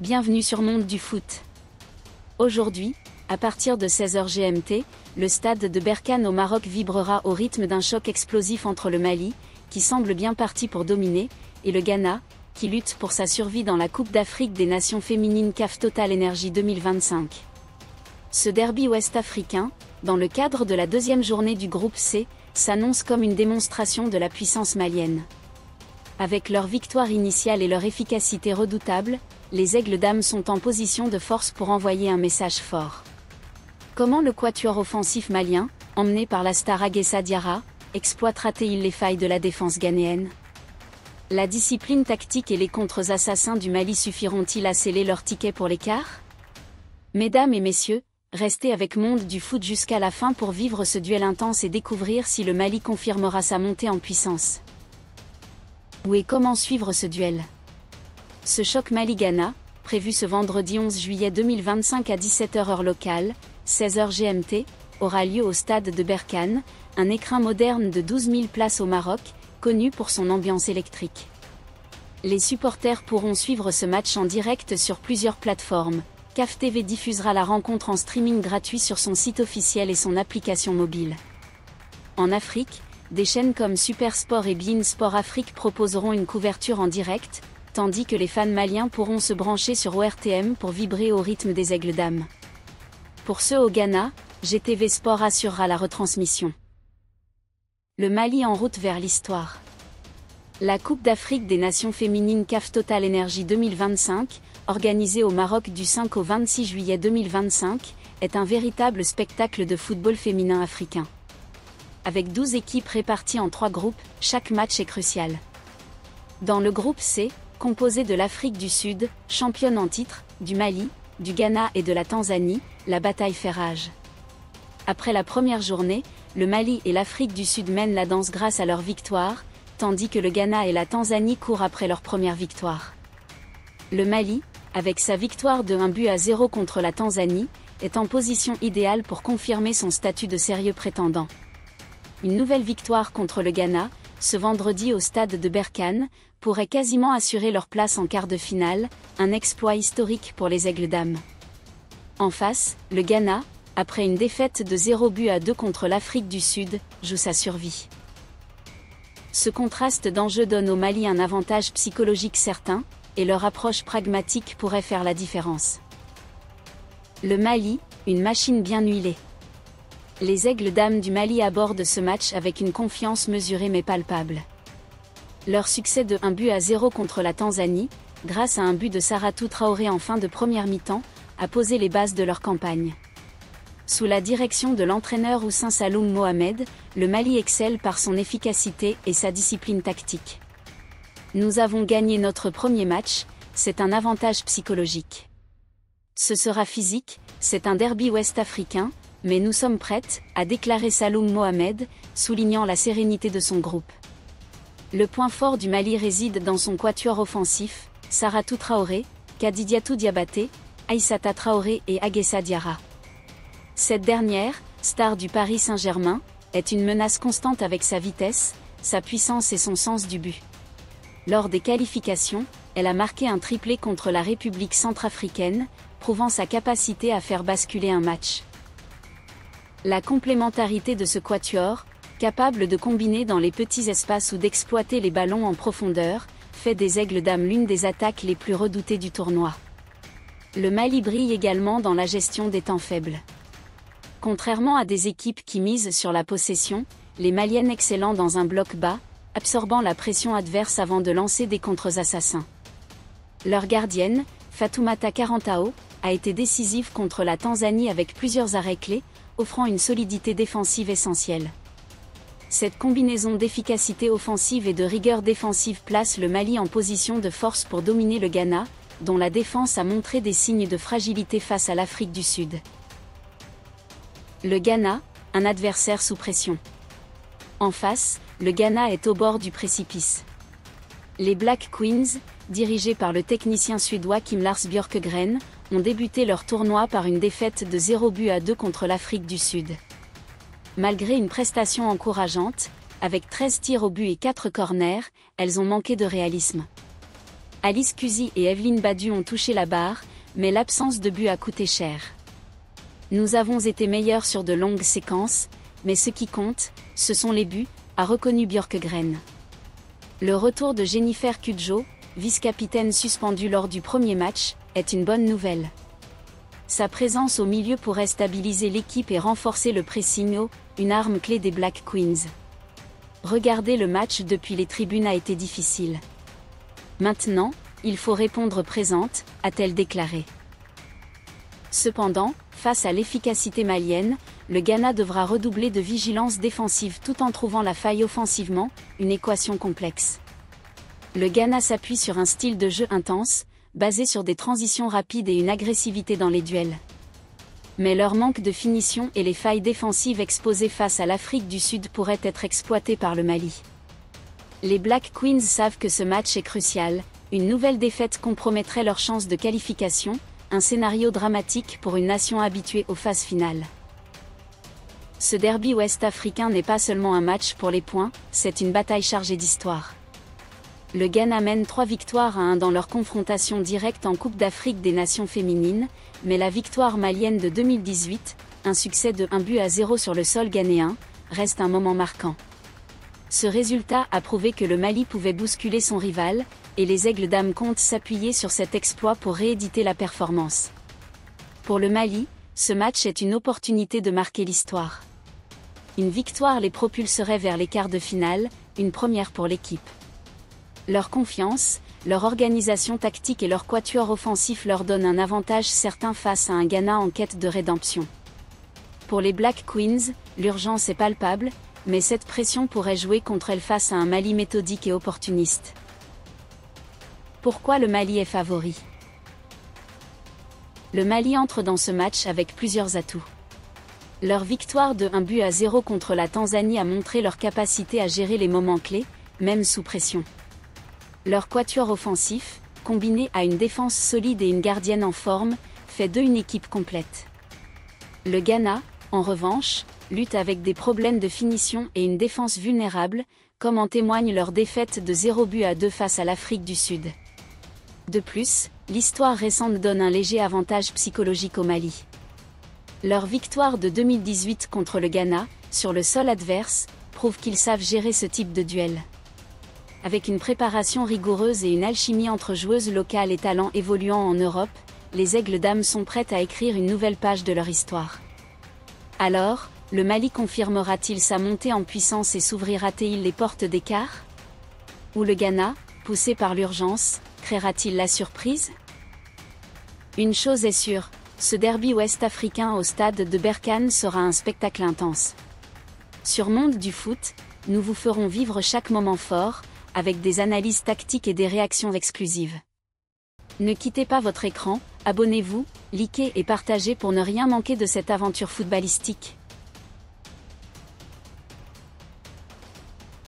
Bienvenue sur Monde du Foot. Aujourd'hui, à partir de 16h GMT, le stade de Berkane au Maroc vibrera au rythme d'un choc explosif entre le Mali, qui semble bien parti pour dominer, et le Ghana, qui lutte pour sa survie dans la Coupe d'Afrique des Nations féminines CAF Total Energy 2025. Ce derby ouest-africain, dans le cadre de la deuxième journée du groupe C, s'annonce comme une démonstration de la puissance malienne. Avec leur victoire initiale et leur efficacité redoutable, les Aigles d'Âme sont en position de force pour envoyer un message fort. Comment le quatuor offensif malien, emmené par la star Aguessa Diarra, exploitera-t-il les failles de la défense ghanéenne? La discipline tactique et les contres assassins du Mali suffiront-ils à sceller leur ticket pour l'écart? Mesdames et messieurs, restez avec Monde du Foot jusqu'à la fin pour vivre ce duel intense et découvrir si le Mali confirmera sa montée en puissance. Où et comment suivre ce duel? Ce choc Mali-Ghana, prévu ce vendredi 11 juillet 2025 à 17h heure locale, 16h GMT, aura lieu au stade de Berkane, un écrin moderne de 12 000 places au Maroc, connu pour son ambiance électrique. Les supporters pourront suivre ce match en direct sur plusieurs plateformes. CAF TV diffusera la rencontre en streaming gratuit sur son site officiel et son application mobile. En Afrique, des chaînes comme Super Sport et beIN Sport Afrique proposeront une couverture en direct, tandis que les fans maliens pourront se brancher sur ORTM pour vibrer au rythme des Aigles d'Âme. Pour ceux au Ghana, GTV Sport assurera la retransmission. Le Mali en route vers l'histoire. La Coupe d'Afrique des Nations féminines CAF Total Energy 2025, organisée au Maroc du 5 au 26 juillet 2025, est un véritable spectacle de football féminin africain. Avec 12 équipes réparties en 3 groupes, chaque match est crucial. Dans le groupe C, composé de l'Afrique du Sud, championne en titre, du Mali, du Ghana et de la Tanzanie, la bataille fait rage. Après la première journée, le Mali et l'Afrique du Sud mènent la danse grâce à leur victoire, tandis que le Ghana et la Tanzanie courent après leur première victoire. Le Mali, avec sa victoire de 1-0 contre la Tanzanie, est en position idéale pour confirmer son statut de sérieux prétendant. Une nouvelle victoire contre le Ghana, ce vendredi au stade de Berkane, pourrait quasiment assurer leur place en quart de finale, un exploit historique pour les Aigles d'Âme. En face, le Ghana, après une défaite de 0-2 contre l'Afrique du Sud, joue sa survie. Ce contraste d'enjeux donne au Mali un avantage psychologique certain, et leur approche pragmatique pourrait faire la différence. Le Mali, une machine bien huilée. Les Aigles d'Âme du Mali abordent ce match avec une confiance mesurée mais palpable. Leur succès de 1-0 contre la Tanzanie, grâce à un but de Saratou Traoré en fin de première mi-temps, a posé les bases de leur campagne. Sous la direction de l'entraîneur Hussein Saloum Mohamed, le Mali excelle par son efficacité et sa discipline tactique. Nous avons gagné notre premier match, c'est un avantage psychologique. Ce sera physique, c'est un derby ouest-africain, mais nous sommes prêtes, a déclaré Saloum Mohamed, soulignant la sérénité de son groupe. Le point fort du Mali réside dans son quatuor offensif, Saratou Traoré, Kadidiatou Diabaté, Aïssata Traoré et Aguessa Diarra. Cette dernière, star du Paris Saint-Germain, est une menace constante avec sa vitesse, sa puissance et son sens du but. Lors des qualifications, elle a marqué un triplé contre la République centrafricaine, prouvant sa capacité à faire basculer un match. La complémentarité de ce quatuor, capable de combiner dans les petits espaces ou d'exploiter les ballons en profondeur, fait des Aigles d'Âme l'une des attaques les plus redoutées du tournoi. Le Mali brille également dans la gestion des temps faibles. Contrairement à des équipes qui misent sur la possession, les Maliennes excellent dans un bloc bas, absorbant la pression adverse avant de lancer des contres assassins. Leur gardienne, Fatoumata Karantao, a été décisive contre la Tanzanie avec plusieurs arrêts clés, offrant une solidité défensive essentielle. Cette combinaison d'efficacité offensive et de rigueur défensive place le Mali en position de force pour dominer le Ghana, dont la défense a montré des signes de fragilité face à l'Afrique du Sud. Le Ghana, un adversaire sous pression. En face, le Ghana est au bord du précipice. Les Black Queens, dirigés par le technicien suédois Kim Lars Björkgren, ont débuté leur tournoi par une défaite de 0-2 contre l'Afrique du Sud. Malgré une prestation encourageante, avec 13 tirs au but et 4 corners, elles ont manqué de réalisme. Alice Cusy et Evelyne Badu ont touché la barre, mais l'absence de but a coûté cher. Nous avons été meilleurs sur de longues séquences, mais ce qui compte, ce sont les buts, a reconnu Björkgren. Le retour de Jennifer Kudjoe, vice-capitaine suspendue lors du premier match, est une bonne nouvelle. Sa présence au milieu pourrait stabiliser l'équipe et renforcer le pressing, une arme clé des Black Queens. Regarder le match depuis les tribunes a été difficile. Maintenant, il faut répondre présente, a-t-elle déclaré. Cependant, face à l'efficacité malienne, le Ghana devra redoubler de vigilance défensive tout en trouvant la faille offensivement, une équation complexe. Le Ghana s'appuie sur un style de jeu intense, basé sur des transitions rapides et une agressivité dans les duels. Mais leur manque de finition et les failles défensives exposées face à l'Afrique du Sud pourraient être exploitées par le Mali. Les Black Queens savent que ce match est crucial, une nouvelle défaite compromettrait leurs chances de qualification, un scénario dramatique pour une nation habituée aux phases finales. Ce derby ouest-africain n'est pas seulement un match pour les points, c'est une bataille chargée d'histoire. Le Ghana mène 3-1 dans leur confrontation directe en Coupe d'Afrique des Nations féminines, mais la victoire malienne de 2018, un succès de 1-0 sur le sol ghanéen, reste un moment marquant. Ce résultat a prouvé que le Mali pouvait bousculer son rival, et les Aigles d'Âme comptent s'appuyer sur cet exploit pour rééditer la performance. Pour le Mali, ce match est une opportunité de marquer l'histoire. Une victoire les propulserait vers les quarts de finale, une première pour l'équipe. Leur confiance, leur organisation tactique et leur quatuor offensif leur donnent un avantage certain face à un Ghana en quête de rédemption. Pour les Black Queens, l'urgence est palpable, mais cette pression pourrait jouer contre elles face à un Mali méthodique et opportuniste. Pourquoi le Mali est favori ? Le Mali entre dans ce match avec plusieurs atouts. Leur victoire de 1-0 contre la Tanzanie a montré leur capacité à gérer les moments clés, même sous pression. Leur quatuor offensif, combiné à une défense solide et une gardienne en forme, fait d'eux une équipe complète. Le Ghana, en revanche, lutte avec des problèmes de finition et une défense vulnérable, comme en témoigne leur défaite de 0-2 face à l'Afrique du Sud. De plus, l'histoire récente donne un léger avantage psychologique au Mali. Leur victoire de 2018 contre le Ghana, sur le sol adverse, prouve qu'ils savent gérer ce type de duel. Avec une préparation rigoureuse et une alchimie entre joueuses locales et talents évoluant en Europe, les Aigles d'Âme sont prêtes à écrire une nouvelle page de leur histoire. Alors, le Mali confirmera-t-il sa montée en puissance et s'ouvrira-t-il les portes des quarts ? Ou le Ghana, poussé par l'urgence, créera-t-il la surprise ? Une chose est sûre, ce derby ouest-africain au stade de Berkane sera un spectacle intense. Sur Monde du Foot, nous vous ferons vivre chaque moment fort, avec des analyses tactiques et des réactions exclusives. Ne quittez pas votre écran, abonnez-vous, likez et partagez pour ne rien manquer de cette aventure footballistique.